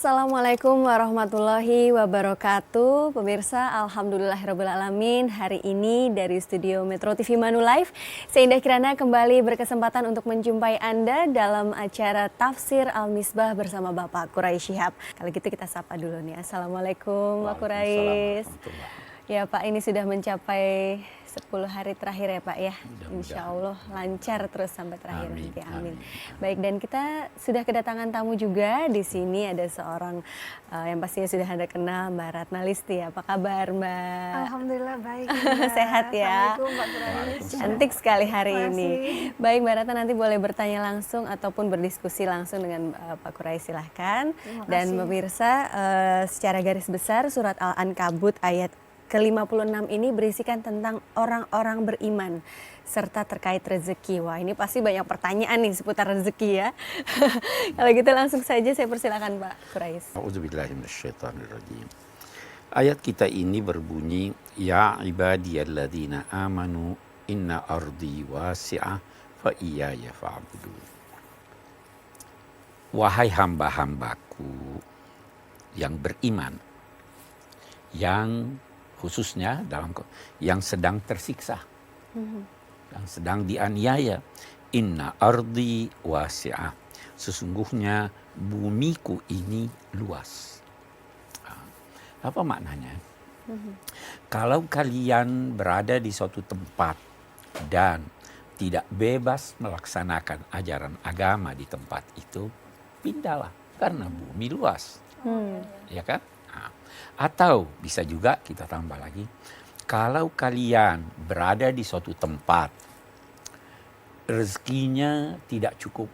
Assalamualaikum warahmatullahi wabarakatuh. Pemirsa, alhamdulillahirrabbilalamin. Hari ini dari studio Metro TV Manulife, saya Indah Kirana kembali berkesempatan untuk menjumpai Anda dalam acara Tafsir Al-Misbah bersama Bapak Quraisy Shihab. Kalau gitu kita sapa dulu nih. Assalamualaikum Pak Quraisy. Ya Pak, ini sudah mencapai 10 hari terakhir ya Pak ya. Insya Allah lancar terus sampai terakhir nanti. Amin. Baik, dan kita sudah kedatangan tamu juga di sini. Ada seorang yang pastinya sudah Anda kenal, Mbak Ratna Listi. Apa kabar Mbak? Alhamdulillah baik. Sehat ya. Assalamualaikum Pak Quraisy. Cantik sekali hari ini. Makasih. Baik Mbak Ratna, nanti boleh bertanya langsung ataupun berdiskusi langsung dengan Pak Quraisy, silahkan. Terima Dan kasih. pemirsa, secara garis besar surat Al-Ankabut ayat ke-56 ini berisikan tentang orang-orang beriman serta terkait rezeki. Wah, ini pasti banyak pertanyaan nih seputar rezeki ya. Kalau gitu langsung saja saya persilakan Pak Quraisy. A'udzubillahi minasyaitonirrajim. Ayat kita ini berbunyi, ya ibadiyalladzina amanu inna ardi wasi'ah fa iyaya fa'budu. Wahai hamba-hambaku yang beriman, yang khususnya yang sedang tersiksa, yang sedang dianiaya. Inna ardi wasi'ah. Sesungguhnya bumiku ini luas. Apa maknanya? Kalau kalian berada di suatu tempat dan tidak bebas melaksanakan ajaran agama di tempat itu, pindahlah karena bumi luas. Ya kan? Nah, atau bisa juga kita tambah lagi, kalau kalian berada di suatu tempat rezekinya tidak cukup,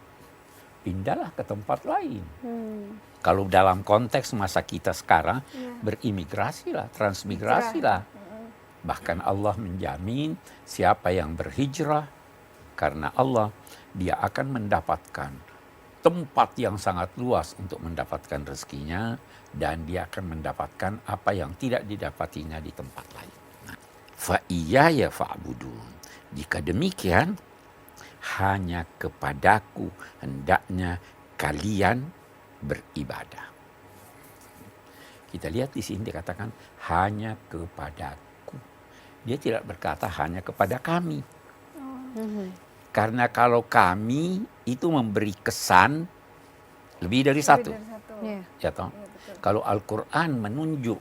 pindahlah ke tempat lain. Kalau dalam konteks masa kita sekarang, berimigrasilah, transmigrasilah. Bahkan Allah menjamin siapa yang berhijrah karena Allah, dia akan mendapatkan tempat yang sangat luas untuk mendapatkan rezekinya, dan dia akan mendapatkan apa yang tidak didapatinya di tempat lain. Nah, fa iyaya fa'budun. Jika demikian, hanya kepadaku hendaknya kalian beribadah. Kita lihat di sini dikatakan hanya kepadaku. Dia tidak berkata hanya kepada kami. Karena kalau kami itu memberi kesan lebih dari satu. Ya toh? Kalau Al-Quran menunjuk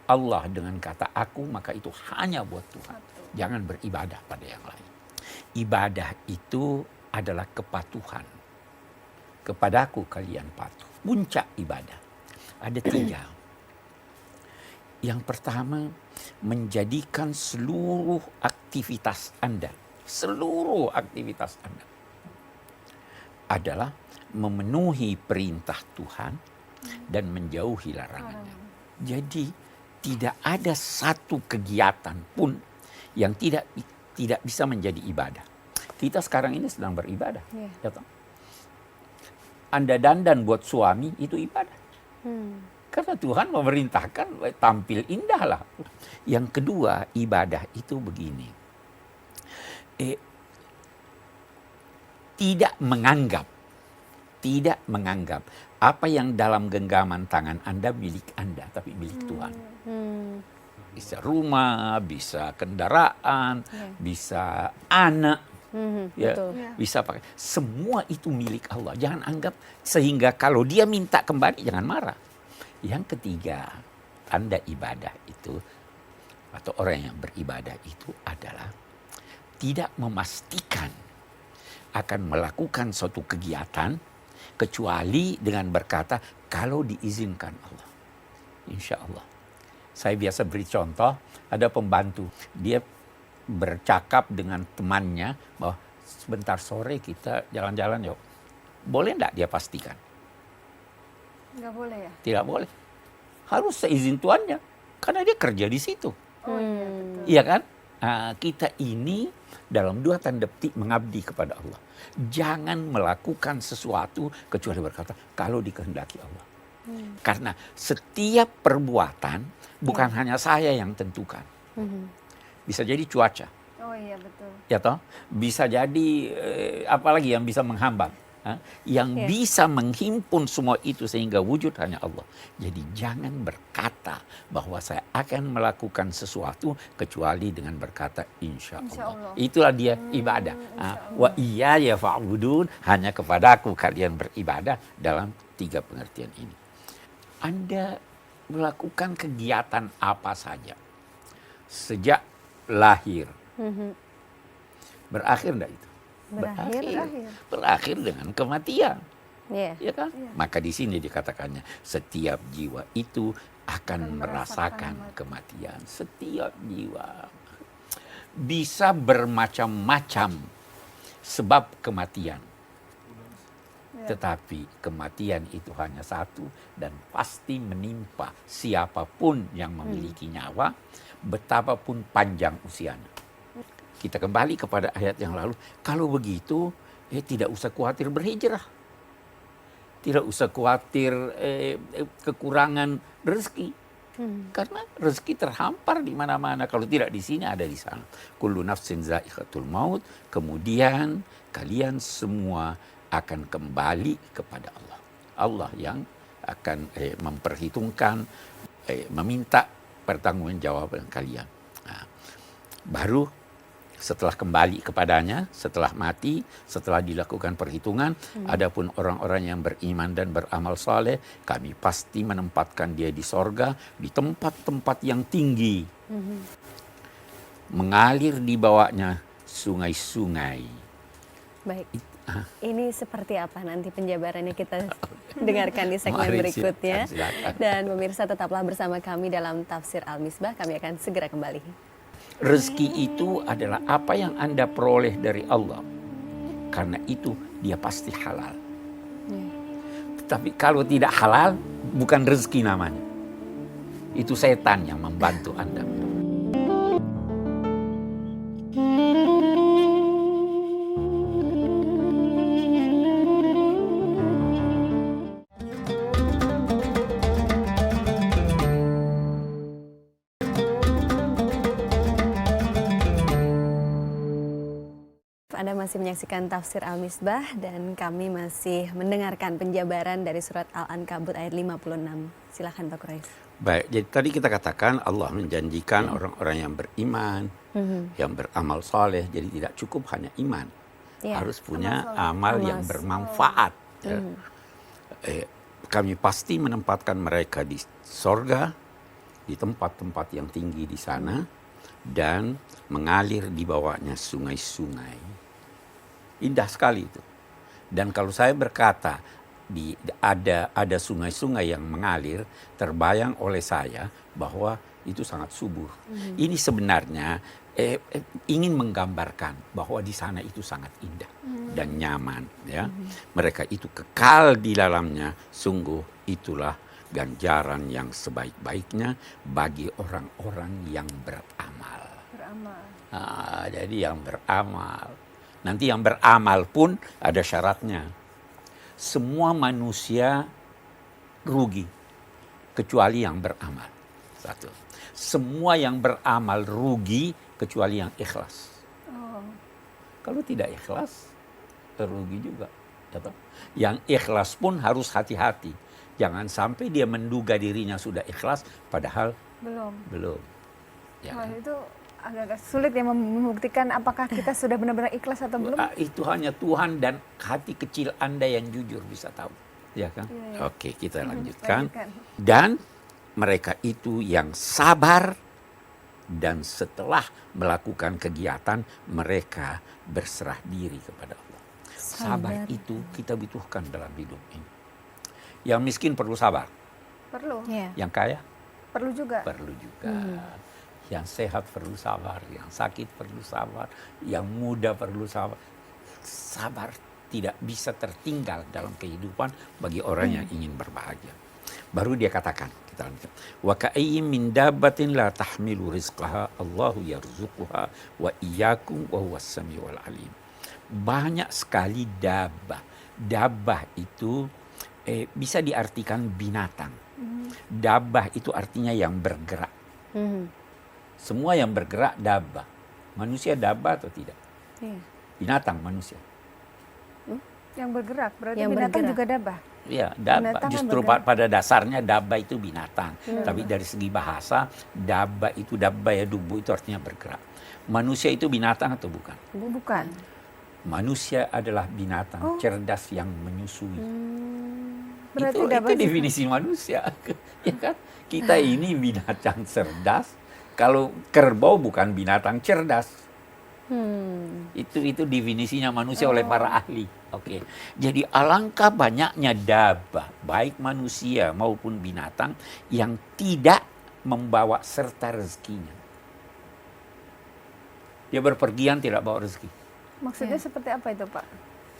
Allah dengan kata aku, maka itu hanya buat Tuhan. Jangan beribadah pada yang lain. Ibadah itu adalah kepatuhan. Kepadaku kalian patuh. Puncak ibadah. Ada 3. Yang pertama, menjadikan seluruh aktivitas Anda adalah memenuhi perintah Tuhan dan menjauhi larangannya. Jadi tidak ada satu kegiatan pun yang tidak bisa menjadi ibadah. Kita sekarang ini sedang beribadah. Ya toh? Anda dandan buat suami itu ibadah. Karena Tuhan memerintahkan tampil indahlah. Yang kedua, ibadah itu begini. Tidak menganggap apa yang dalam genggaman tangan Anda milik Anda, tapi milik Tuhan. Bisa rumah, bisa kendaraan, bisa anak, bisa pakai. Semua itu milik Allah. Jangan anggap, sehingga kalau dia minta kembali jangan marah. Yang ketiga, tanda ibadah itu atau orang yang beribadah itu adalah tidak memastikan akan melakukan suatu kegiatan kecuali dengan berkata kalau diizinkan Allah. Insya Allah. Saya biasa beri contoh, ada pembantu, dia bercakap dengan temannya bahwa sebentar sore kita jalan-jalan yuk. Boleh enggak dia pastikan? Nggak boleh ya? Tidak boleh. Harus seizin tuannya, karena dia kerja di situ. Oh iya betul. Iya kan? Nah, kita ini dalam 2 tanda petik mengabdi kepada Allah. Jangan melakukan sesuatu kecuali berkata kalau dikehendaki Allah. Karena setiap perbuatan bukan hanya saya yang tentukan. Bisa jadi cuaca. Oh iya betul. Ya toh? Bisa jadi apalagi yang bisa menghambat. Yang Iya. bisa menghimpun semua itu sehingga wujud hanya Allah. Jadi jangan berkata bahwa saya akan melakukan sesuatu kecuali dengan berkata insya Insya Allah. Allah. Itulah dia ibadah. Wa iya ya fa'budun, hanya kepadaku kalian beribadah dalam 3 pengertian ini. Anda melakukan kegiatan apa saja sejak lahir. Berakhir enggak itu? Berakhir. Berakhir dengan kematian. Iya. Ya kan? Maka di sini dikatakannya setiap jiwa itu akan merasakan kematian. Setiap jiwa bisa bermacam-macam sebab kematian. Tetapi kematian itu hanya satu dan pasti menimpa siapapun yang memiliki nyawa, betapapun panjang usianya. Kita kembali kepada ayat yang lalu. Kalau begitu, tidak usah khawatir berhijrah. Tidak usah khawatir kekurangan rezeki. Karena rezeki terhampar di mana-mana. Kalau tidak di sini, ada di sana. Kullu nafsin za'iqatul maut. Kemudian kalian semua akan kembali kepada Allah. Allah yang akan memperhitungkan, meminta pertanggungjawaban kalian. Nah, baru setelah kembali kepadanya, setelah mati, setelah dilakukan perhitungan, adapun orang-orang yang beriman dan beramal saleh, kami pasti menempatkan dia di sorga, di tempat-tempat yang tinggi. Mengalir di bawahnya sungai-sungai. Baik. Ini seperti apa nanti penjabarannya kita dengarkan di segmen berikutnya. Silakan. Dan pemirsa tetaplah bersama kami dalam Tafsir Al-Misbah. Kami akan segera kembali. Rezeki itu adalah apa yang Anda peroleh dari Allah. Karena itu dia pasti halal. Tetapi kalau tidak halal, bukan rezeki namanya. Itu setan yang membantu Anda. Anda masih menyaksikan Tafsir Al-Misbah dan kami masih mendengarkan penjabaran dari surat Al-Ankabut ayat 56. Silakan Pak Quraisy. Baik, jadi tadi kita katakan Allah menjanjikan orang-orang yang beriman, yang beramal soleh. Jadi tidak cukup hanya iman, harus punya amal yang bermanfaat. Ya. Kami pasti menempatkan mereka di sorga, di tempat-tempat yang tinggi di sana, dan mengalir di bawahnya sungai-sungai. Indah sekali itu. Dan kalau saya berkata ada sungai-sungai yang mengalir, terbayang oleh saya bahwa itu sangat subur. Ini sebenarnya ingin menggambarkan bahwa di sana itu sangat indah dan nyaman. Ya, mereka itu kekal di dalamnya. Sungguh itulah ganjaran yang sebaik-baiknya bagi orang-orang yang beramal. Jadi yang beramal. Nanti yang beramal pun ada syaratnya. Semua manusia rugi kecuali yang beramal. Satu. Semua yang beramal rugi kecuali yang ikhlas. Kalau tidak ikhlas, rugi juga. Yang ikhlas pun harus hati-hati. Jangan sampai dia menduga dirinya sudah ikhlas, padahal belum. Ya. Wah, itu agak sulit ya membuktikan apakah kita sudah benar-benar ikhlas atau belum. Itu hanya Tuhan dan hati kecil Anda yang jujur bisa tahu. Ya kan? Iya. Oke, kita lanjutkan. Dan mereka itu yang sabar dan setelah melakukan kegiatan mereka berserah diri kepada Allah. Sabar itu kita butuhkan dalam hidup ini. Yang miskin perlu sabar. Perlu. Yang kaya Perlu juga. perlu juga. Yang sehat perlu sabar, yang sakit perlu sabar, yang muda perlu sabar. Sabar tidak bisa tertinggal dalam kehidupan bagi orang yang ingin berbahagia. Baru dia katakan, kita lanjutkan. Wa ka'ayyin min dabbatin la tahmilu rizqaha Allahu yarzuquha wa iyyakum wa huwas samiul alim. Banyak sekali dabbah. Dabbah itu bisa diartikan binatang. Dabbah itu artinya yang bergerak. Semua yang bergerak dabbah. Manusia dabbah atau tidak? Iya. Binatang manusia. Yang bergerak, berarti Yang binatang bergerak. juga dabah. Ya, dabba. Binatang kan Justru bergerak. pada dasarnya dabba itu binatang. Tapi dari segi bahasa, dabba ya dubu itu artinya bergerak. Manusia itu binatang atau bukan? Bukan. Manusia adalah binatang cerdas yang menyusui. Berarti Itu dabah juga. definisi manusia. Ya kan? Kita ini binatang cerdas. Kalau kerbau bukan binatang cerdas. Itu definisinya manusia oleh para ahli. Oke. Jadi alangkah banyaknya dabah, baik manusia maupun binatang yang tidak membawa serta rezekinya. Dia berpergian tidak bawa rezeki. Maksudnya seperti apa itu, Pak?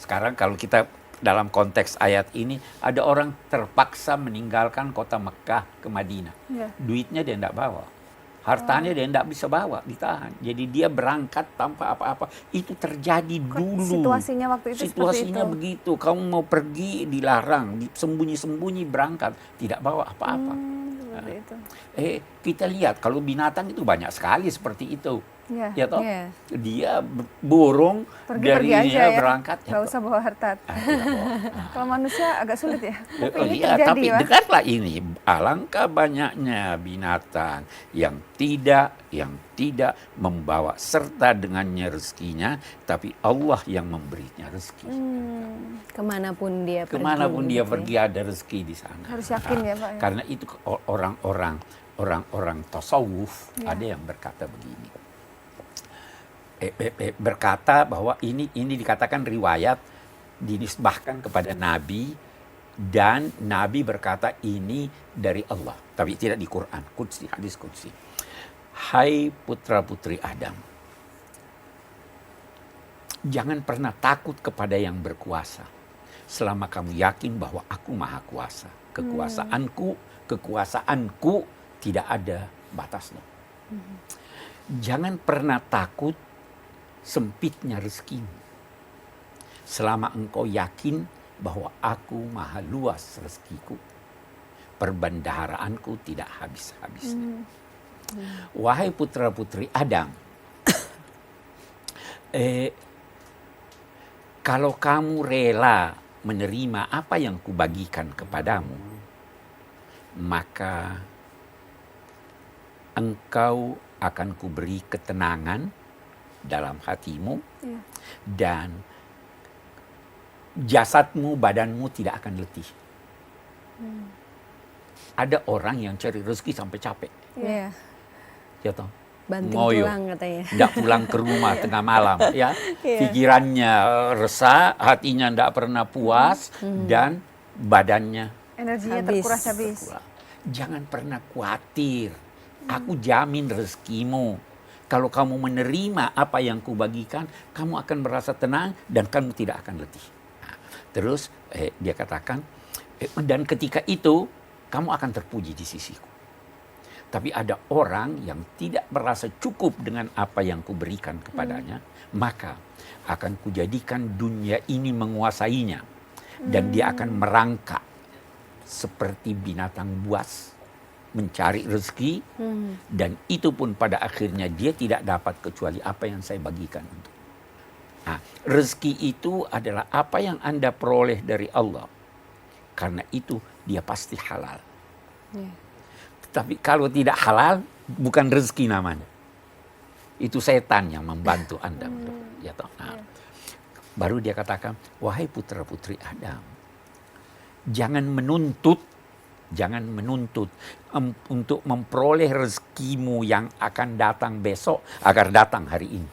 Sekarang kalau kita dalam konteks ayat ini, ada orang terpaksa meninggalkan kota Mekah ke Madinah. Ya. Duitnya dia tidak bawa. Hartanya dia tidak bisa bawa, ditahan. Jadi dia berangkat tanpa apa-apa. Itu terjadi dulu. Situasinya waktu itu Situasinya seperti itu. begitu. Kamu mau pergi dilarang, sembunyi-sembunyi berangkat, tidak bawa apa-apa. Seperti itu. Kita lihat kalau binatang itu banyak sekali seperti itu. Ya. Ya toh? Iya. Dia burung Pergi-pergi dari aja ya. berangkat. Nggak usah bawa harta. Tidak bawa. Kalau manusia agak sulit ya. Tapi ini Iya, terjadi, tapi Pak. dengarlah ini, alangkah banyaknya binatang yang tidak membawa serta dengannya rezekinya, tapi Allah yang memberinya rezeki. Kemanapun dia pergi. Kemanapun dia gitu ya. pergi ada rezeki di sana. Harus yakin ya, Pak, ya. Karena itu orang-orang tasawuf ada yang berkata begini. Berkata bahwa ini dikatakan riwayat dinisbahkan kepada Nabi, dan Nabi berkata ini dari Allah, tapi tidak di Quran, Qudsi, hadis Qudsi. Hai putra-putri Adam, jangan pernah takut kepada yang berkuasa selama kamu yakin bahwa aku maha kuasa. Kekuasaanku tidak ada batasnya. Jangan pernah takut sempitnya rezekimu selama engkau yakin bahwa aku maha luas rezekiku, perbendaharaanku tidak habis-habisnya. Wahai putra-putri Adam, kalau kamu rela menerima apa yang kubagikan kepadamu, maka engkau akan kuberi ketenangan dalam hatimu, dan jasadmu, badanmu tidak akan letih. Ada orang yang cari rezeki sampai capek, Iya. ya toh? Banting Ngoyo. tulang katanya. Tidak pulang ke rumah tengah malam, ya. Pikirannya resah, hatinya tidak pernah puas, dan badannya Energinya Habis. terkuras habis. berkurang. Jangan pernah khawatir. Aku jamin rezekimu. Kalau kamu menerima apa yang kubagikan, kamu akan merasa tenang dan kamu tidak akan letih. Nah, terus dia katakan, dan ketika itu kamu akan terpuji di sisiku. Tapi ada orang yang tidak merasa cukup dengan apa yang kuberikan kepadanya, maka akan kujadikan dunia ini menguasainya. Dan dia akan merangkak seperti binatang buas, mencari rezeki, dan itu pun pada akhirnya dia tidak dapat kecuali apa yang saya bagikan untuk. Nah, rezeki itu adalah apa yang Anda peroleh dari Allah. Karena itu dia pasti halal. Tapi kalau tidak halal, bukan rezeki namanya. Itu setan yang membantu Anda. Ya toh? Nah, baru dia katakan, wahai putra-putri Adam, jangan menuntut untuk memperoleh rezekimu yang akan datang besok agar datang hari ini.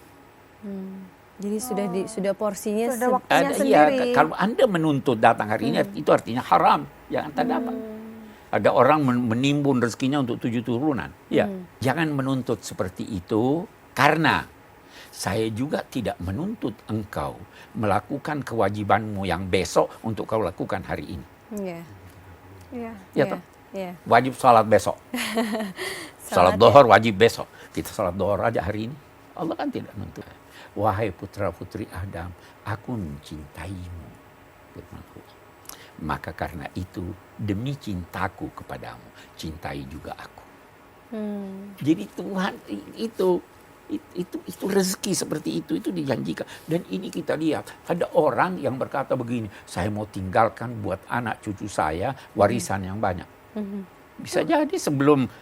Jadi sudah porsinya Sudah waktunya Iya, sendiri. kalau Anda menuntut datang hari ini, itu artinya haram, yang Anda dapat. Ada orang menimbun rezekinya untuk 7 turunan. Ya, jangan menuntut seperti itu, karena saya juga tidak menuntut engkau melakukan kewajibanmu yang besok untuk kau lakukan hari ini. Iya. Iya. Ya Iya. toh? Iya. Wajib sholat besok. Sholat dohor wajib besok. Kita sholat dohor aja hari ini. Allah kan tidak menuntut. Wahai putra-putri Adam, aku mencintaimu. Firman Allah. Maka karena itu, demi cintaku kepadamu, cintai juga aku. Jadi Tuhan itu, Itu rezeki seperti itu dijanjikan. Dan ini kita lihat, ada orang yang berkata begini, saya mau tinggalkan buat anak cucu saya warisan yang banyak. Bisa jadi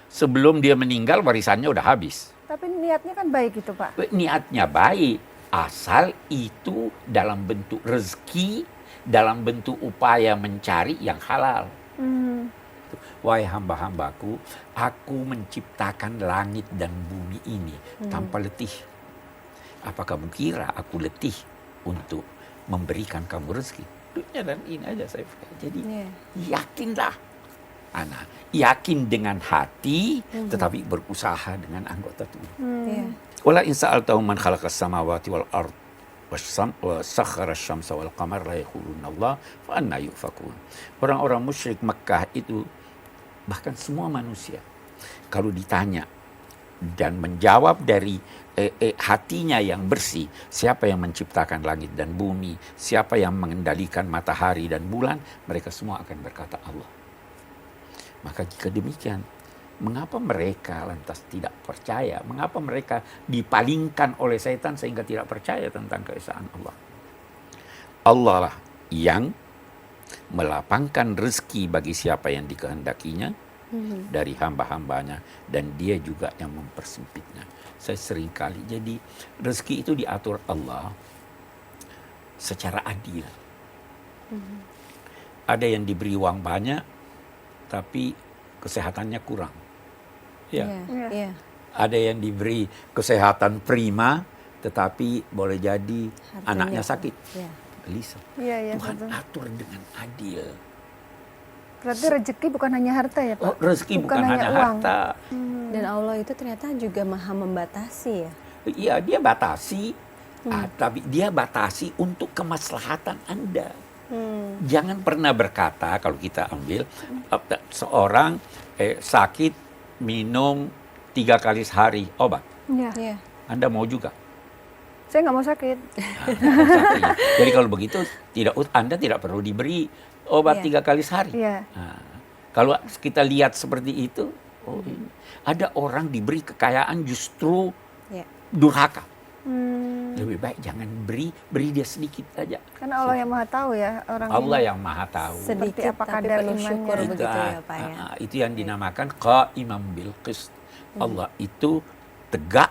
sebelum dia meninggal warisannya udah habis. Tapi niatnya kan baik itu, Pak. Niatnya baik, asal itu dalam bentuk rezeki, dalam bentuk upaya mencari yang halal. Wahai hamba-hambaku, aku menciptakan langit dan bumi ini tanpa letih. Apa kamu kira aku letih untuk memberikan kamu rezeki? Dunia dan ini aja saya pikir. Jadi yakinlah, anak, yakin dengan hati, tetapi berusaha dengan anggota tubuh. Wala in sa'altahum man khalaqas samawati wal ard wa sakhara asy-syamsa wal qamar la yaquluna Allah fa anna yufakun. Orang-orang musyrik Mekah itu, bahkan semua manusia, kalau ditanya dan menjawab dari hatinya yang bersih, siapa yang menciptakan langit dan bumi, siapa yang mengendalikan matahari dan bulan, mereka semua akan berkata Allah. Maka jika demikian, mengapa mereka lantas tidak percaya? Mengapa mereka dipalingkan oleh setan sehingga tidak percaya tentang keesaan Allah? Allah lah yang melapangkan rezeki bagi siapa yang dikehendakinya dari hamba-hambanya, dan dia juga yang mempersempitnya. Saya sering kali, jadi rezeki itu diatur Allah secara adil. Ada yang diberi uang banyak tapi kesehatannya kurang. Iya. Ada yang diberi kesehatan prima tetapi boleh jadi anaknya sakit. Gelisah. Tuhan atur dengan adil. Berarti rezeki bukan hanya harta ya, Pak? Rezeki bukan hanya uang. harta. Dan Allah itu ternyata juga maha membatasi ya. Iya, dia batasi, tapi dia batasi untuk kemaslahatan Anda. Jangan pernah berkata, kalau kita ambil seorang sakit minum 3 kali sehari obat. Iya. Anda mau juga? Saya nggak mau sakit. Sakit. Jadi kalau begitu Anda tidak perlu diberi obat 3 kali sehari. Nah, kalau kita lihat seperti itu, ada orang diberi kekayaan justru durhaka. Lebih baik jangan beri dia sedikit saja. Karena Allah yang maha tahu ya orang. Allah yang maha tahu. Sedikit apa tapi kadar penuh syukur imannya. begitu ya Pak ya. Itu yang dinamakan qaimam bil qist. Allah itu tegak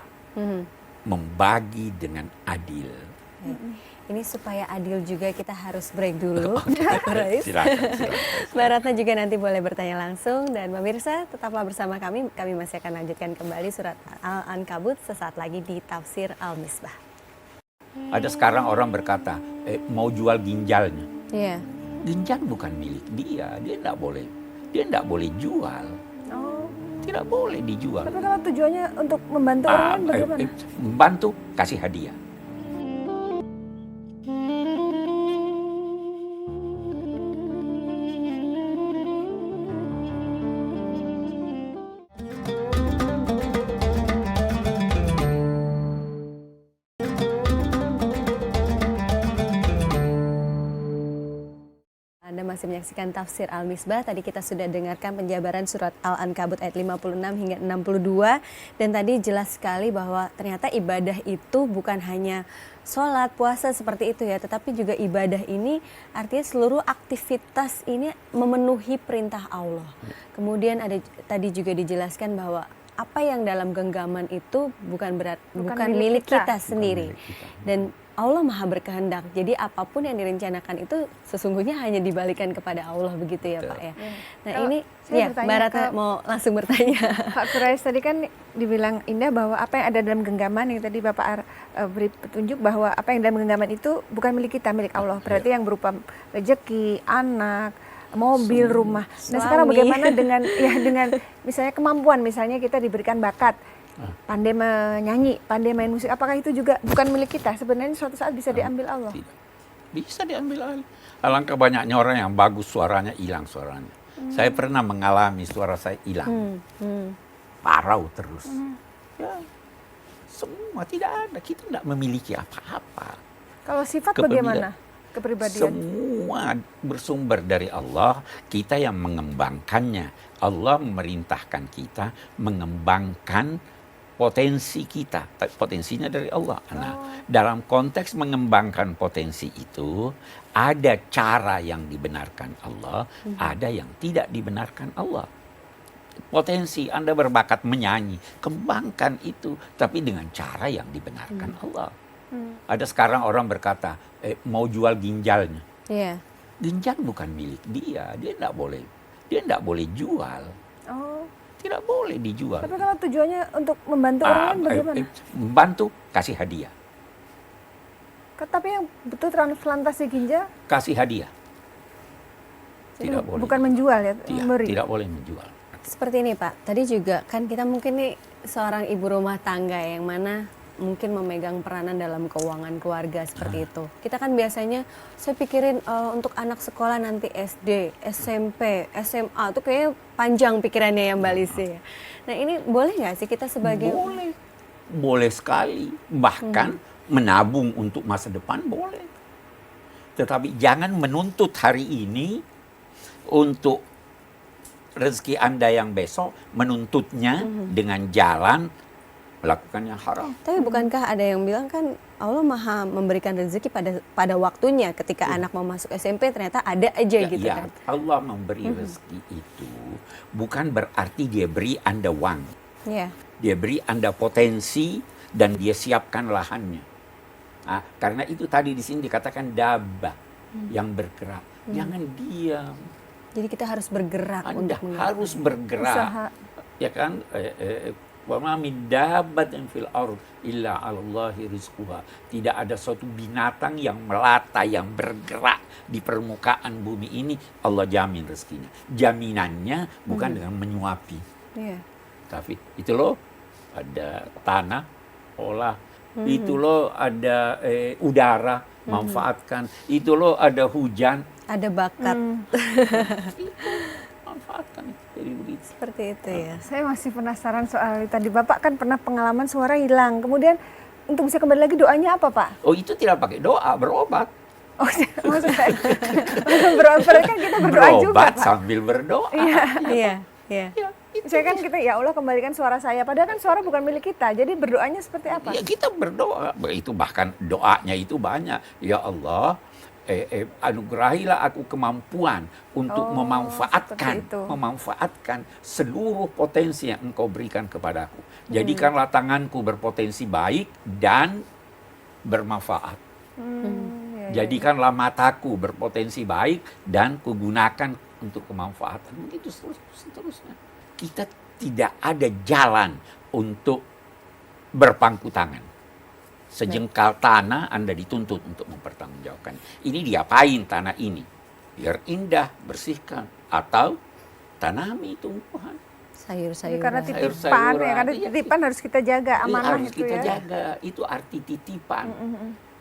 membagi dengan adil. Ini supaya adil juga kita harus break dulu. Silakan. Mbak Ratna juga nanti boleh bertanya langsung, dan pemirsa tetaplah bersama kami. Kami masih akan lanjutkan kembali surat Al-Ankabut sesaat lagi di Tafsir Al-Misbah. Ada sekarang orang berkata, mau jual ginjalnya. Iya. Ginjal bukan milik dia tidak boleh jual. Tidak boleh dijual. Tapi kalau tujuannya untuk membantu orang lain bagaimana? Membantu, kasih hadiah. Anda masih menyaksikan Tafsir Al-Misbah. Tadi kita sudah dengarkan penjabaran surat Al-Ankabut ayat 56 hingga 62. Dan tadi jelas sekali bahwa ternyata ibadah itu bukan hanya sholat, puasa seperti itu ya. Tetapi juga ibadah ini artinya seluruh aktivitas ini memenuhi perintah Allah. Kemudian ada tadi juga dijelaskan bahwa apa yang dalam genggaman itu bukan milik kita sendiri. Dan Allah maha berkehendak, jadi apapun yang direncanakan itu sesungguhnya hanya dibalikan kepada Allah begitu ya Pak ya. Nah ini ya Mbak Ratna mau langsung bertanya. Pak Quraisy tadi kan dibilang indah bahwa apa yang ada dalam genggaman, yang tadi Bapak beri petunjuk bahwa apa yang dalam genggaman itu bukan milik kita, milik Allah. Berarti yang berupa rezeki, anak, mobil, rumah. Nah sekarang bagaimana dengan misalnya kemampuan, misalnya kita diberikan bakat, pandai menyanyi, pandai main musik, apakah itu juga bukan milik kita? Sebenarnya suatu saat bisa diambil Allah. Tidak. Bisa diambil Allah. Alangkah banyaknya orang yang bagus suaranya, hilang suaranya. Saya pernah mengalami suara saya hilang. Parau terus. Ya, semua tidak ada. Kita tidak memiliki apa-apa. Kalau sifat bagaimana? Kepribadian. Semua bersumber dari Allah, kita yang mengembangkannya. Allah memerintahkan kita mengembangkan potensi kita, potensinya dari Allah. Nah, dalam konteks mengembangkan potensi itu, ada cara yang dibenarkan Allah, ada yang tidak dibenarkan Allah. Potensi Anda berbakat menyanyi, kembangkan itu, tapi dengan cara yang dibenarkan Allah. Ada sekarang orang berkata, mau jual ginjalnya. Iya. Ginjal bukan milik dia tidak boleh jual. Oh. Tidak boleh dijual. Tapi kalau tujuannya untuk membantu orang lain bagaimana? Membantu, kasih hadiah. Tapi yang betul transplantasi ginjal Kasih hadiah. Tidak boleh. bukan menjual ya, memberi. Tidak boleh menjual. Seperti ini Pak, tadi juga kan kita mungkin nih seorang ibu rumah tangga yang mana mungkin memegang peranan dalam keuangan keluarga seperti itu. Kita kan biasanya, saya pikirin untuk anak sekolah nanti SD, SMP, SMA, itu kayaknya panjang pikirannya ya Mbak Lisi. Nah ini boleh nggak sih kita sebagai... Boleh sekali. Bahkan menabung untuk masa depan boleh. Tetapi jangan menuntut hari ini untuk rezeki Anda yang besok, menuntutnya dengan jalan melakukan yang haram. Tapi bukankah ada yang bilang kan Allah Maha memberikan rezeki pada waktunya, ketika anak mau masuk SMP ternyata ada aja gitu kan. Allah memberi rezeki itu bukan berarti dia beri Anda uang. Iya. Dia beri Anda potensi dan dia siapkan lahannya. Nah, karena itu tadi di sini dikatakan dabah yang bergerak. Jangan diam. Jadi kita harus bergerak. Anda untuk harus bergerak. Usaha. Ya kan? Wa ma min dabbatin fil ard illa 'alallahi rizquha. Tidak ada suatu binatang yang melata, yang bergerak di permukaan bumi ini, Allah jamin rezekinya. Jaminannya bukan dengan menyuapi. Iya. Tapi itu loh ada tanah, olah. Itu loh ada udara, manfaatkan. Itu loh ada hujan, Ada bakat. manfaatkan. Jadi begitu. Seperti itu ya. Saya masih penasaran soal tadi Bapak kan pernah pengalaman suara hilang. Kemudian untuk bisa kembali lagi doanya apa Pak? Oh itu tidak pakai doa, berobat. Oh maksud saya berobat kan kita berdoa juga Berobat Pak. sambil berdoa. Iya. Iya. Ya, itu. Saya kan kita ya Allah kembalikan suara saya. Padahal kan suara bukan milik kita. Jadi berdoanya seperti apa? Ya kita berdoa, itu bahkan doanya itu banyak. Ya Allah, anugerahilah aku kemampuan untuk memanfaatkan seluruh potensi yang Engkau berikan kepadaku. Jadikanlah tanganku berpotensi baik dan bermanfaat. Jadikanlah mataku berpotensi baik dan kugunakan untuk kemanfaatan. Begitu seterusnya. Kita tidak ada jalan untuk berpangku tangan. Sejengkal tanah Anda dituntut untuk mempertanggungjawabkan. Ini diapain tanah ini? Biar indah, bersihkan. Atau tanami tumbuhan. Sayur-sayuran. Karena titipan Sayur-sayuran. ya, karena titipan harus kita jaga, amanah harus itu kita ya. jaga. Itu arti titipan.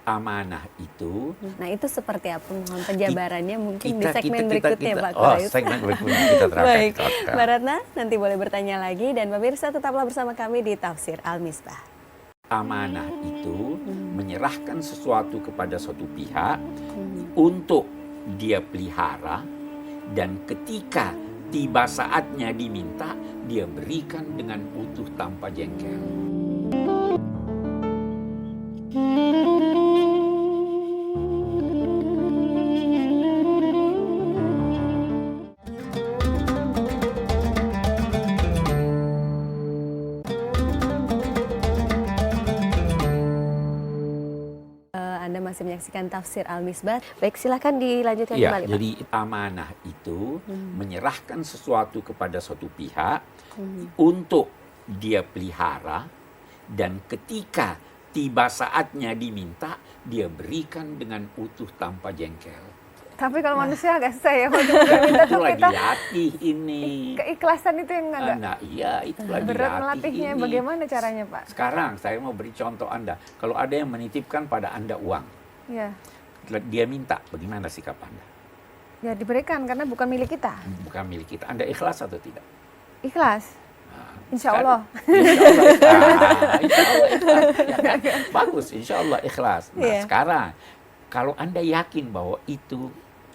Amanah itu. Nah itu seperti apa mohon penjabarannya mungkin di Kita- segmen kita- berikutnya kita- Pak Oh, Quraib. segmen berikutnya kita terangkan. Baik, Mbak Ratna nanti boleh bertanya lagi dan pemirsa tetaplah bersama kami di Tafsir Al-Misbah. Amanah itu menyerahkan sesuatu kepada suatu pihak untuk dia pelihara, dan ketika tiba saatnya diminta, dia berikan dengan utuh tanpa jengkel. Anda masih menyaksikan Tafsir Al-Misbah. Baik, silakan dilanjutkan Ya, kembali Pak. jadi amanah itu menyerahkan sesuatu kepada suatu pihak untuk dia pelihara, dan ketika tiba saatnya diminta, dia berikan dengan utuh tanpa jengkel. Tapi kalau manusia agak susah ya untuk minta Itu tuh lagi kita latih ini. keikhlasan itu yang agak Nah, iya, itu lagi berat latih melatihnya. ini. Bagaimana caranya Pak? Sekarang saya mau beri contoh Anda. Kalau ada yang menitipkan pada Anda uang, Ya, dia minta, bagaimana sikap Anda? ya diberikan karena bukan milik kita. Bukan milik kita. Anda ikhlas atau tidak? Ikhlas. Nah, Insya sekarang- Allah. Insya Allah. Insya Allah ikhlas. Ya kan? Bagus, insya Allah ikhlas. Nah, Iya. sekarang kalau Anda yakin bahwa itu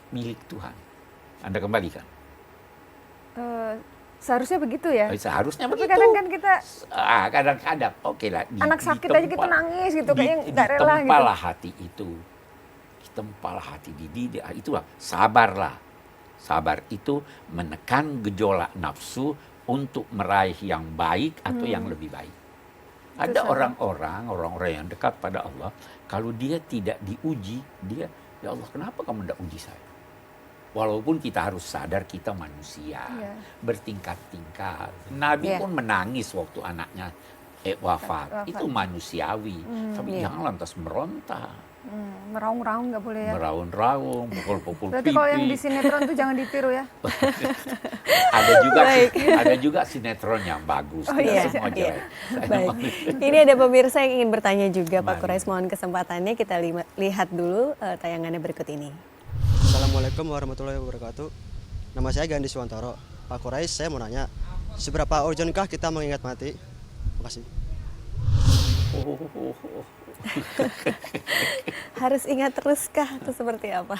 milik Tuhan, Anda kembalikan. Seharusnya begitu ya. Seharusnya Tapi begitu. kadang kan kita Kadang-kadang oke lah. anak sakit aja kita nangis gitu, kayaknya nggak rela gitu. Ditempalah hati itu. Ditempalah hati dididik. Itulah sabarlah. Sabar itu menekan gejolak nafsu untuk meraih yang baik atau yang lebih baik. Ada orang-orang yang dekat pada Allah, kalau dia tidak diuji, dia, ya Allah kenapa kamu tidak uji saya? Walaupun kita harus sadar kita manusia, bertingkat-tingkat. Nabi pun menangis waktu anaknya wafat. Itu manusiawi. Tapi jangan lantas meronta. Meraung-raung nggak boleh ya. Meraung-raung, pukul-pukul pipi. Berarti kalau yang di sinetron tuh jangan ditiru ya. Ada juga sinetron yang bagus. Tidak semua jelek. Baik. Ini ada pemirsa yang ingin bertanya juga, Pak Quraisy. Mohon kesempatannya kita lihat dulu tayangannya berikut ini. Assalamualaikum warahmatullahi wabarakatuh. Nama saya Gandhi Suwantoro. Pak Quraisy, saya mau nanya, seberapa urgenkah kita mengingat mati? Terima kasih. Harus ingat teruskah atau seperti apa?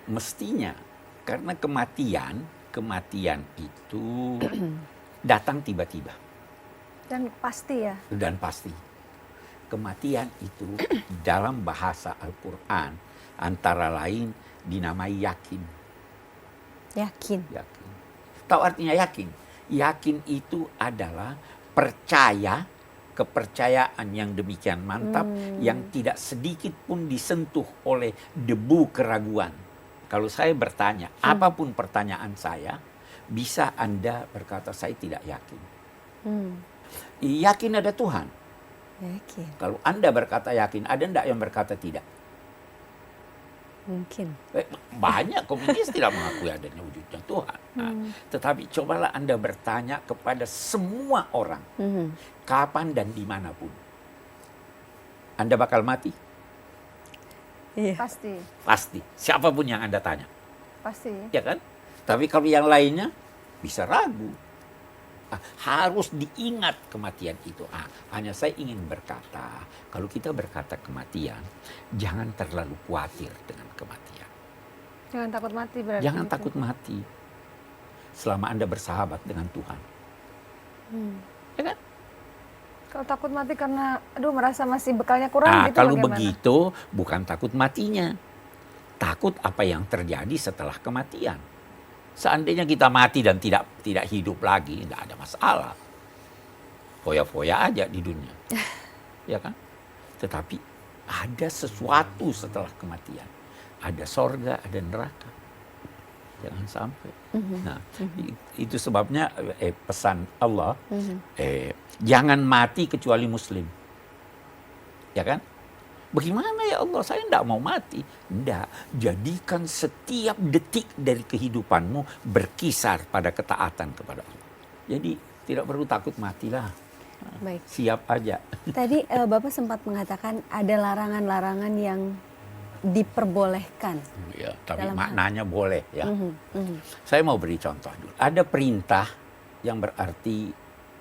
Mestinya, karena kematian itu datang tiba-tiba. Dan pasti ya. Dan pasti. Kematian itu dalam bahasa Al-Quran antara lain dinamai yakin. Yakin. Tahu artinya yakin? Yakin itu adalah percaya, kepercayaan yang demikian mantap, yang tidak sedikit pun disentuh oleh debu keraguan. Kalau saya bertanya, apapun pertanyaan saya, bisa Anda berkata, saya tidak yakin. Yakin ada Tuhan. Yakin. Kalau Anda berkata yakin, ada enggak yang berkata tidak? Mungkin. Banyak komunis tidak mengakui adanya wujudnya Tuhan. Nah, tetapi cobalah Anda bertanya kepada semua orang, kapan dan dimanapun. Anda bakal mati? Iya. Pasti. Pasti. Siapapun yang Anda tanya. Pasti. Ya kan? Tapi kalau yang lainnya bisa ragu. Harus diingat kematian itu. Hanya saya ingin berkata, kalau kita berkata kematian, jangan terlalu khawatir dengan kematian. Jangan takut mati berarti. Jangan gitu. takut mati. Selama Anda bersahabat dengan Tuhan. Ya kan? Kalau takut mati karena merasa masih bekalnya kurang gitu Kalau bagaimana? begitu bukan takut matinya. Takut apa yang terjadi setelah kematian. Seandainya kita mati dan tidak hidup lagi, tidak ada masalah. Foya-foya aja di dunia. Ya kan? Tetapi ada sesuatu setelah kematian. Ada sorga, ada neraka. Jangan sampai. Nah, itu sebabnya pesan Allah, jangan mati kecuali Muslim. Ya kan? Bagaimana ya Allah, saya tidak mau mati. Tidak, jadikan setiap detik dari kehidupanmu berkisar pada ketaatan kepada Allah. Jadi tidak perlu takut matilah. Baik. Siap aja. Tadi Bapak sempat mengatakan ada larangan-larangan yang diperbolehkan. Ya, tapi Dalam maknanya boleh ya. Saya mau beri contoh dulu. Ada perintah yang berarti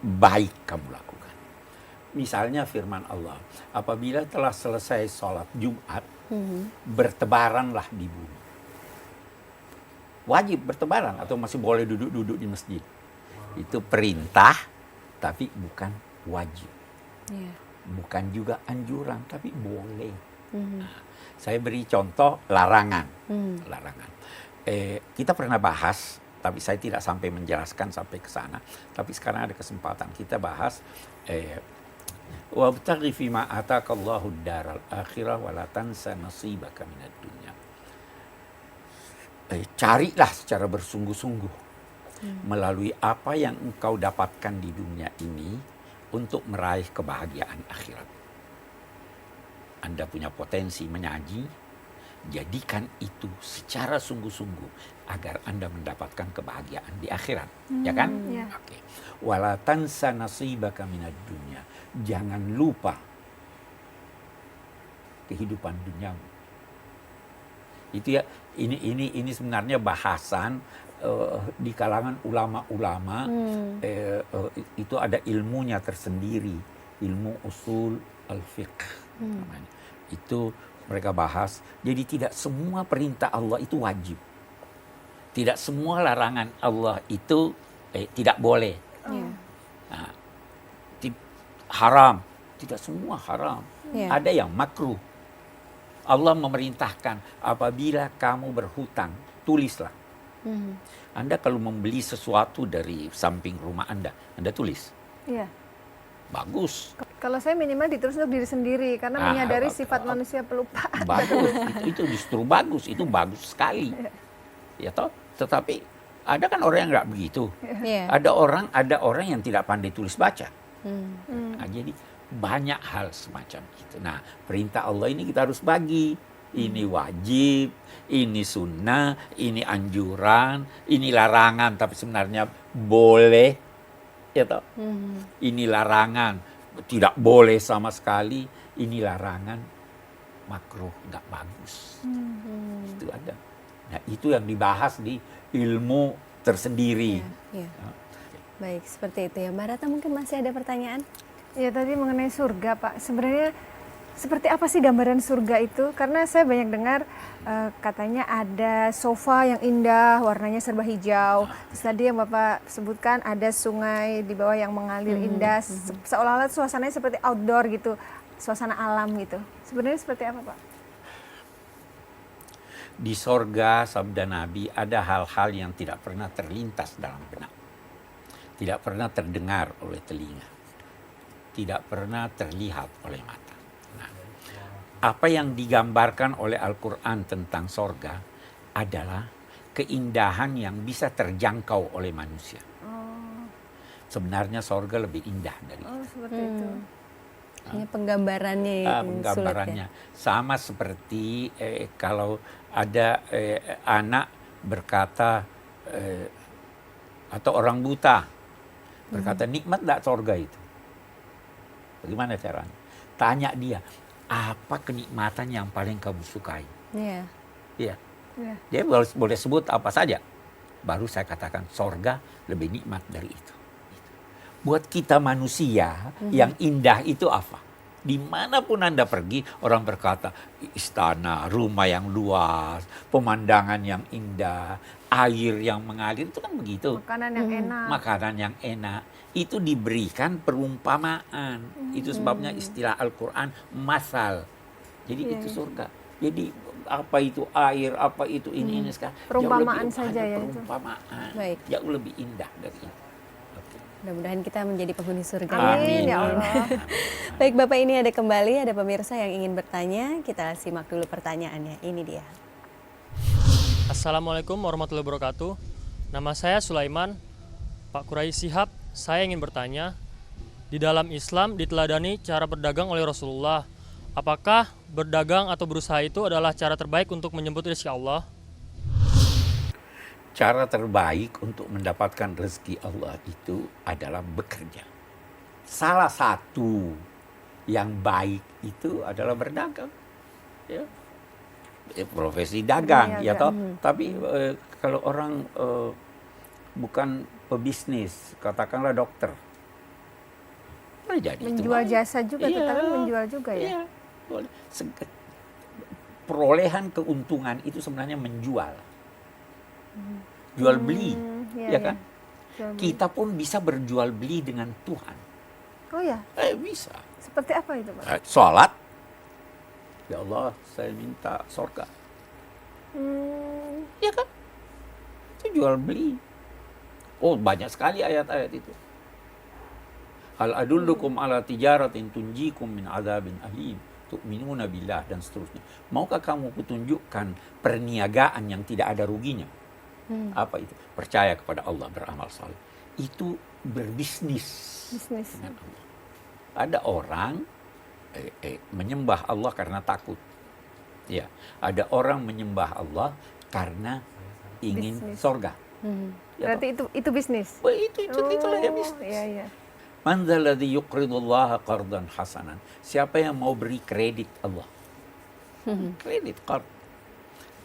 baik kamu lakukan. Misalnya firman Allah, apabila telah selesai sholat Jumat, bertebaranlah di bumi. Wajib bertebaran atau masih boleh duduk-duduk di masjid. Itu perintah, tapi bukan wajib. Yeah. Bukan juga anjuran, tapi boleh. Nah, saya beri contoh larangan. Larangan. Kita pernah bahas, tapi saya tidak sampai menjelaskan sampai ke sana. Tapi sekarang ada kesempatan kita bahas. Wabtaghi fima atakallahu daral akhirah wa la tansa nasibaka minad dunya. Carilah secara bersungguh-sungguh melalui apa yang engkau dapatkan di dunia ini untuk meraih kebahagiaan akhirat. Anda punya potensi menyaji, jadikan itu secara sungguh-sungguh agar Anda mendapatkan kebahagiaan di akhirat, ya kan? Ya. Oke. Wala tansa nasibaka minad dunya. Jangan lupa kehidupan duniamu. Itu ya, ini sebenarnya bahasan di kalangan ulama-ulama. Itu ada ilmunya tersendiri, ilmu usul al-fiqh namanya. Itu mereka bahas. Jadi tidak semua perintah Allah itu wajib. Tidak semua larangan Allah itu tidak boleh. Iya. Nah, haram, tidak semua haram. Iya. Ada yang makruh. Allah memerintahkan apabila kamu berhutang, tulislah. Anda kalau membeli sesuatu dari samping rumah Anda tulis. Iya. Bagus. Kalau saya minimal ditulis untuk diri sendiri karena menyadari sifat manusia pelupaan. Bagus. itu justru bagus. Itu bagus sekali. Ya toh? Tetapi ada kan orang yang nggak begitu. Iya. Ada orang yang tidak pandai tulis baca. Nah, jadi banyak hal semacam itu. Nah, perintah Allah ini kita harus bagi. Ini wajib, ini sunnah, ini anjuran, ini larangan, tapi sebenarnya boleh. Ya toh? Ini larangan, tidak boleh sama sekali. Ini larangan, makruh, nggak bagus. Itu ada. Nah, itu yang dibahas di ilmu tersendiri. Iya. Baik, seperti itu ya. Mbak Ratna mungkin masih ada pertanyaan? Ya tadi mengenai surga Pak, sebenarnya seperti apa sih gambaran surga itu? Karena saya banyak dengar katanya ada sofa yang indah, warnanya serba hijau. Terus tadi yang Bapak sebutkan ada sungai di bawah yang mengalir indah, seolah-olah suasananya seperti outdoor gitu, suasana alam gitu. Sebenarnya seperti apa Pak? Di sorga, sabda Nabi, ada hal-hal yang tidak pernah terlintas dalam benak. Tidak pernah terdengar oleh telinga. Tidak pernah terlihat oleh mata. Nah, apa yang digambarkan oleh Al-Quran tentang sorga adalah keindahan yang bisa terjangkau oleh manusia. Sebenarnya sorga lebih indah dari itu. Oh seperti itu. Ini penggambarannya yang Penggambarannya sulit ya. sama seperti kalau ada anak berkata atau orang buta berkata nikmat enggak sorga itu? Bagaimana caranya? Tanya dia, apa kenikmatan yang paling kamu sukai? Iya. Iya. Iya. Dia boleh sebut apa saja. Baru saya katakan sorga lebih nikmat dari itu. Buat kita manusia, yang indah itu apa? Dimanapun Anda pergi, orang berkata istana, rumah yang luas, pemandangan yang indah, air yang mengalir, itu kan begitu. Makanan yang enak. Makanan yang enak. Itu diberikan perumpamaan. Itu sebabnya istilah Al-Quran masal. Jadi itu surga. Jadi apa itu air, apa itu ini sekarang. Perumpamaan jauh lebih saja ada ya itu. perumpamaan. Baik. Jauh lebih indah dari itu. Mudah-mudahan kita menjadi penghuni surga. Amin ya Allah. Baik Bapak, ini ada kembali, ada pemirsa yang ingin bertanya. Kita simak dulu pertanyaannya. Ini dia. Assalamualaikum warahmatullahi wabarakatuh. Nama saya Sulaiman. Pak Quraisy Shihab, saya ingin bertanya. Di dalam Islam diteladani cara berdagang oleh Rasulullah. Apakah berdagang atau berusaha itu adalah cara terbaik untuk menyebut rezeki Allah? Cara terbaik untuk mendapatkan rezeki Allah itu adalah bekerja. Salah satu yang baik itu adalah berdagang. Ya. Profesi dagang, ya toh. Tapi kalau orang bukan pebisnis, katakanlah dokter, boleh jadi Menjual itu jasa juga, Iya, tetap menjual juga ya. Iya, boleh. Perolehan keuntungan itu sebenarnya menjual. Jual beli, iya, ya kan? Jual beli. Kita pun bisa berjual beli dengan Tuhan. Oh ya, Bisa. seperti apa itu Pak? Sholat, ya Allah, saya minta surga. Ya kan? Itu jual beli. Oh, banyak sekali ayat-ayat itu. Hal adullukum ala tijaratin tunjikum min adzabin alim. Tu'minuna billah dan seterusnya. Maukah kamu kutunjukkan perniagaan yang tidak ada ruginya? Apa itu? Percaya kepada Allah, beramal saleh. Itu berbisnis Bisnis. dengan Allah. Ada orang menyembah Allah karena takut. Ya, ada orang menyembah Allah karena ingin Bisnis. sorga. Ya, Berarti itu bisnis. toh? Itulah ya bisnis. Iya, iya. Man dzalladzi yuqridullaha qardan hasanan. Siapa yang mau beri kredit Allah? Kredit, qard.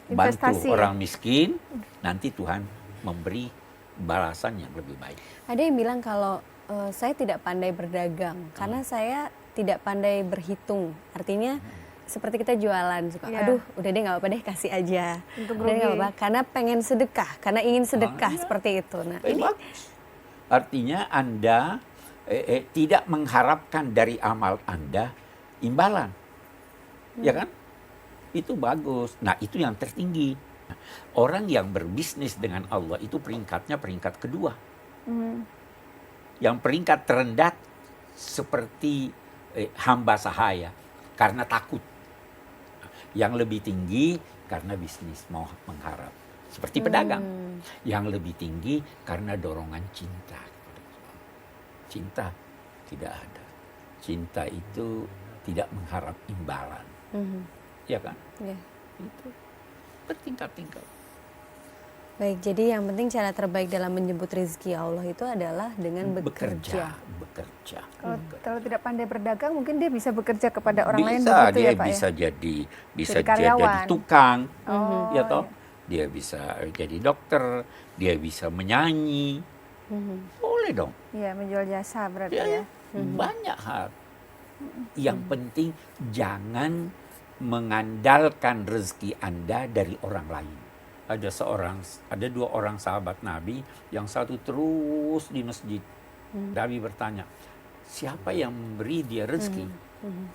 Bantu Investasi ya? orang miskin, nanti Tuhan memberi balasan yang lebih baik. Ada yang bilang kalau saya tidak pandai berdagang karena saya tidak pandai berhitung. Artinya seperti kita jualan suka, Iya. aduh udah deh nggak apa-apa deh kasih aja. Untuk Udah deh, nggak rugi. apa-apa karena pengen sedekah, karena ingin sedekah iya. seperti itu. Nah ini Bagus. Artinya Anda tidak mengharapkan dari amal Anda imbalan. Ya kan? Itu bagus. Nah, itu yang tertinggi. Orang yang berbisnis dengan Allah itu peringkatnya peringkat kedua. Yang peringkat terendah seperti hamba sahaya karena takut. Yang lebih tinggi karena bisnis mau mengharap. Seperti pedagang. Yang lebih tinggi karena dorongan cinta. Cinta tidak ada. Cinta itu tidak mengharap imbalan. Ya kan? Ya. Itu bertingkat-tingkat. Baik, jadi yang penting cara terbaik dalam menjemput rezeki Allah itu adalah dengan bekerja. Bekerja. Kalau tidak pandai berdagang, mungkin dia bisa bekerja kepada orang lain Bisa, begitu dia ya Pak bisa ya? bisa Jadi karyawan. jadi tukang, Oh, ya toh. Dia bisa jadi dokter, dia bisa menyanyi. Boleh dong. Iya, menjual jasa berarti Ya, ya. banyak hal. Yang penting jangan mengandalkan rezeki Anda dari orang lain. Ada dua orang sahabat Nabi, yang satu terus di masjid. Nabi bertanya, siapa yang memberi dia rezeki?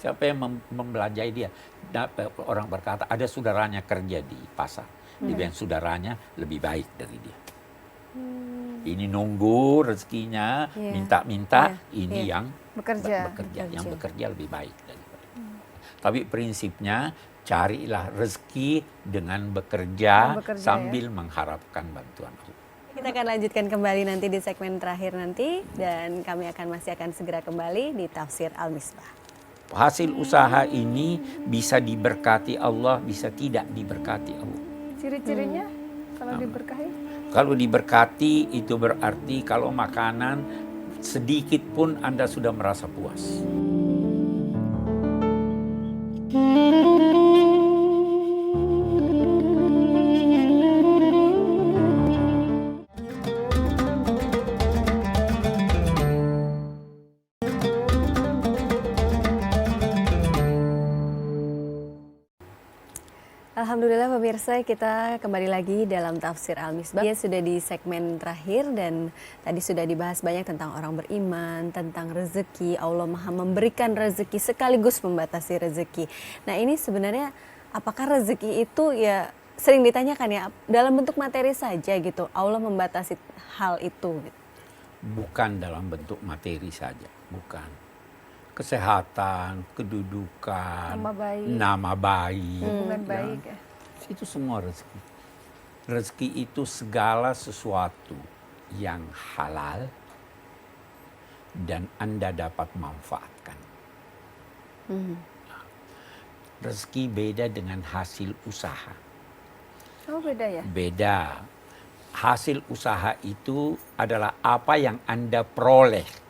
Siapa yang membelanjai dia? Orang berkata, ada saudaranya kerja di pasar. Dia bilang saudaranya lebih baik dari dia. Ini nunggu rezekinya, minta-minta. Ini yang Bekerja. yang bekerja lebih baik daripada. Tapi prinsipnya carilah rezeki dengan bekerja sambil mengharapkan bantuan Allah. Kita akan lanjutkan kembali nanti di segmen terakhir nanti dan kami masih akan segera kembali di Tafsir Al-Misbah. Hasil usaha ini bisa diberkati Allah, bisa tidak diberkati Allah. Ciri-cirinya kalau diberkahi? Kalau diberkati itu berarti kalau makanan sedikit pun Anda sudah merasa puas. Alhamdulillah pemirsa, kita kembali lagi dalam Tafsir Al-Misbah. Dia sudah di segmen terakhir dan tadi sudah dibahas banyak tentang orang beriman, tentang rezeki. Allah Maha memberikan rezeki sekaligus membatasi rezeki. Nah, ini sebenarnya apakah rezeki itu ya sering ditanyakan ya dalam bentuk materi saja gitu. Allah membatasi hal itu gitu. Bukan dalam bentuk materi saja, bukan. Kesehatan, kedudukan, nama baik, hubungan baik. Itu semua rezeki. Rezeki itu segala sesuatu yang halal dan Anda dapat manfaatkan. Rezeki beda dengan hasil usaha. Oh, beda ya? Beda. Hasil usaha itu adalah apa yang Anda peroleh.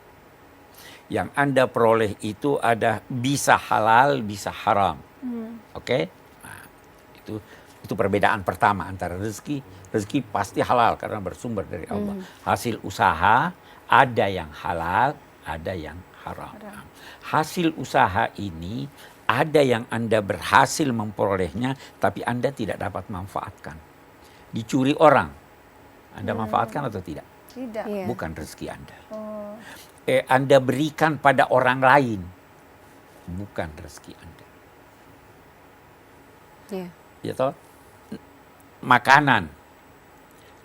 Yang Anda peroleh itu ada bisa halal, bisa haram. Oke? Nah, itu perbedaan pertama antara rezeki. Rezeki pasti halal karena bersumber dari Allah. Hasil usaha ada yang halal, ada yang haram. Hasil usaha ini ada yang Anda berhasil memperolehnya, tapi Anda tidak dapat manfaatkan. Dicuri orang. Anda manfaatkan atau tidak? Tidak. Iya. Bukan rezeki Anda. Oh. Anda berikan pada orang lain, bukan rezeki Anda. Iya. Ya toh? Makanan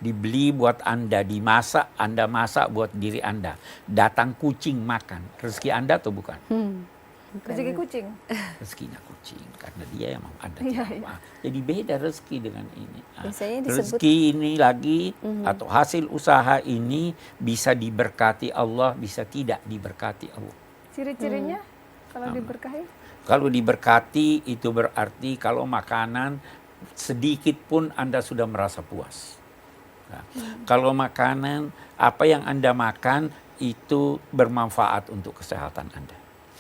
dibeli buat Anda, dimasak, Anda masak buat diri Anda. Datang kucing makan, rezeki Anda atau bukan? Rezeki kucing. Rezekinya kucing karena dia yang mau Anda tidak mau. Jadi beda rezeki dengan ini. Biasanya disebut Rezeki ini lagi atau hasil usaha ini bisa diberkati Allah, bisa tidak diberkati Allah. Ciri-cirinya kalau diberkahi? Kalau diberkati itu berarti kalau makanan sedikit pun Anda sudah merasa puas. Nah, kalau makanan apa yang Anda makan itu bermanfaat untuk kesehatan Anda.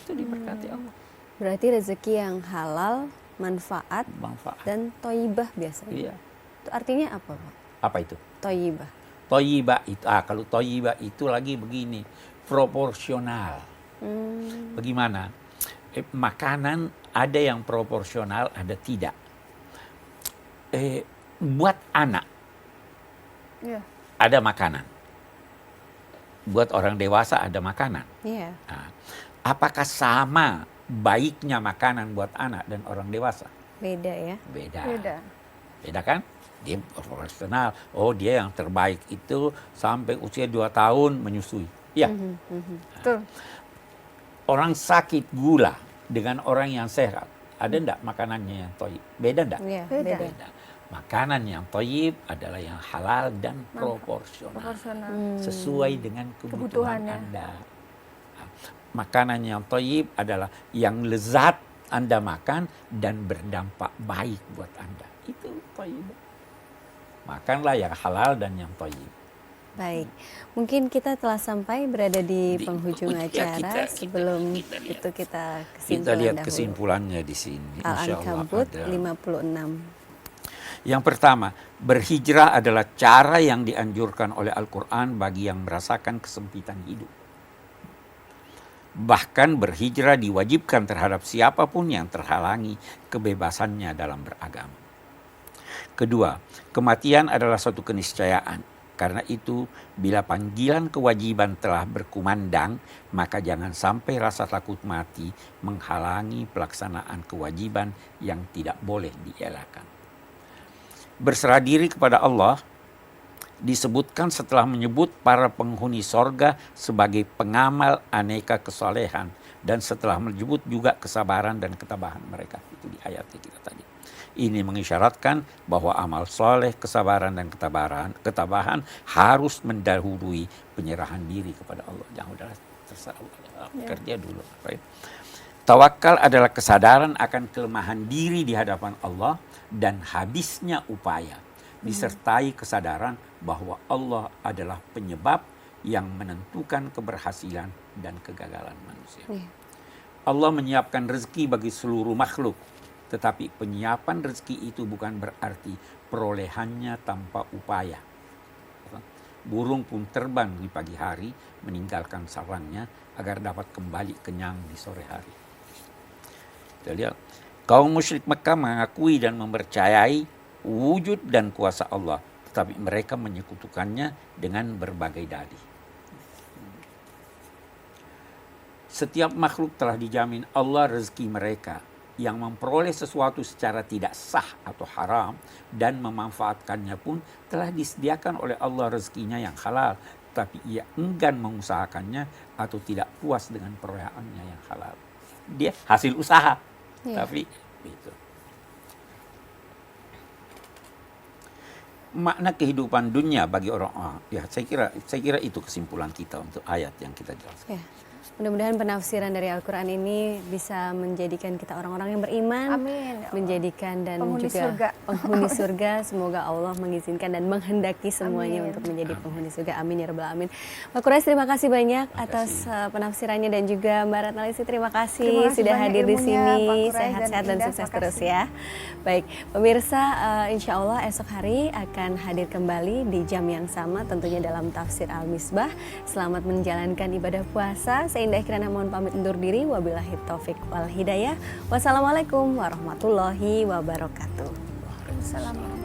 Itu diberkati Allah. berarti rezeki yang halal, manfaat, dan toibah biasanya. Iya. Itu artinya apa, Pak? Apa itu? Toibah. Toyibah itu, kalau toyibah itu lagi begini, proporsional. Bagaimana? Makanan ada yang proporsional, ada tidak. Buat anak, Iya. ada makanan. buat orang dewasa ada makanan. Iya. Nah, apakah sama baiknya makanan buat anak dan orang dewasa? Beda ya. Beda. Beda. Beda kan? Dia profesional. Oh, dia yang terbaik itu sampai usia 2 tahun menyusui. Ya. Betul. Orang sakit gula dengan orang yang sehat, ada enggak makanannya yang thayyib? Beda enggak? Iya, Beda. beda. Makanan yang thayyib adalah yang halal dan proporsional. Proporsional. Sesuai dengan kebutuhan Kebutuhannya. Anda. Makanan yang thayyib adalah yang lezat Anda makan dan berdampak baik buat Anda. Itu thayyib. Makanlah yang halal dan yang thayyib. Baik, mungkin kita telah sampai berada di penghujung ya, acara. Sebelum kita lihat. itu kita Kita kesimpulan lihat dahulu. kesimpulannya di sini. Insya Allah Al-Ankabut ada. 56. Yang pertama, berhijrah adalah cara yang dianjurkan oleh Al-Quran bagi yang merasakan kesempitan hidup. Bahkan berhijrah diwajibkan terhadap siapapun yang terhalangi kebebasannya dalam beragama. Kedua, kematian adalah suatu keniscayaan. Karena itu, bila panggilan kewajiban telah berkumandang, maka jangan sampai rasa takut mati menghalangi pelaksanaan kewajiban yang tidak boleh dielakkan. Berserah diri kepada Allah disebutkan setelah menyebut para penghuni sorga sebagai pengamal aneka kesalehan dan setelah menyebut juga kesabaran dan ketabahan mereka. Itu di ayat kita tadi. Ini mengisyaratkan bahwa amal soleh, kesabaran dan ketabahan harus mendahului penyerahan diri kepada Allah. Jangan udah terserah Allah, kerja dulu. Tawakal adalah kesadaran akan kelemahan diri di hadapan Allah dan habisnya upaya, disertai kesadaran bahwa Allah adalah penyebab yang menentukan keberhasilan dan kegagalan manusia. Allah menyiapkan rezeki bagi seluruh makhluk, tetapi penyiapan rezeki itu bukan berarti perolehannya tanpa upaya. Burung pun terbang di pagi hari meninggalkan sarangnya agar dapat kembali kenyang di sore hari. Kita lihat, kaum musyrik Mekah mengakui dan mempercayai wujud dan kuasa Allah, tetapi mereka menyekutukannya dengan berbagai dalih. Setiap makhluk telah dijamin Allah rezeki mereka. Yang memperoleh sesuatu secara tidak sah atau haram dan memanfaatkannya pun telah disediakan oleh Allah rezekinya yang halal, tapi ia enggan mengusahakannya atau tidak puas dengan perolehannya yang halal. Dia hasil usaha, tapi itu. Makna kehidupan dunia bagi orang, ya saya kira itu kesimpulan kita untuk ayat yang kita jelaskan. Ya. Mudah-mudahan penafsiran dari Al-Quran ini bisa menjadikan kita orang-orang yang beriman, Amin, ya Allah. Menjadikan dan Penghuni juga surga. penghuni surga. Semoga Allah mengizinkan dan menghendaki semuanya Amin. untuk menjadi penghuni surga. Amin ya rabbal alamin. Pak Quraish, terima kasih banyak atas penafsirannya dan juga Mbak Ratnalisi terima kasih sudah banyak hadir di ilmunya, sini. Pak Quraish Sehat-sehat dan Indah, sukses makasih. terus ya. Baik, pemirsa, insya Allah esok hari akan hadir kembali di jam yang sama, tentunya dalam tafsir Al-Misbah. Selamat menjalankan ibadah puasa. Saya Indah Kirana mohon pamit undur diri. Wabillahi taufik wal hidayah. Wassalamualaikum warahmatullahi wabarakatuh. Assalamualaikum.